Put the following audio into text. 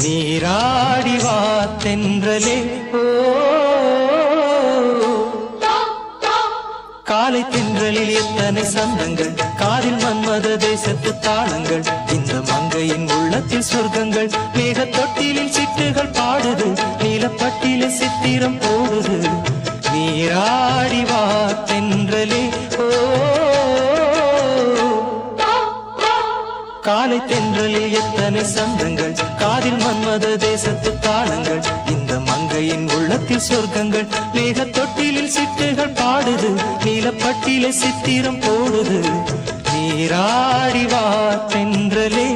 நீராடி வா தென்றலே ஓ காலை தென்றலில் எத்தனை சந்தங்கள் காதில் மன்மத தேசத்து தாளங்கள் இந்த மங்கையின் உள்ளத்தில் சொர்க்கங்கள் மேக தொட்டிலில் சிட்டுகள் பாடுது நீலப்பட்டில சித்திரம் போடுது நீராடி வா தென்றலே ஓ காலை தென்றலில் எத்தனை சந்தங்கள் காதில் மன்மத தேசத்து தாளங்கள் இந்த மங்கையின் உள்ளத்தில் சொர்க்கங்கள் மேக தொட்டிலில் சிட்டுகள் பாடுது நீலப்பட்டில சித்திரம் போடுது நீராடி வா தென்றலே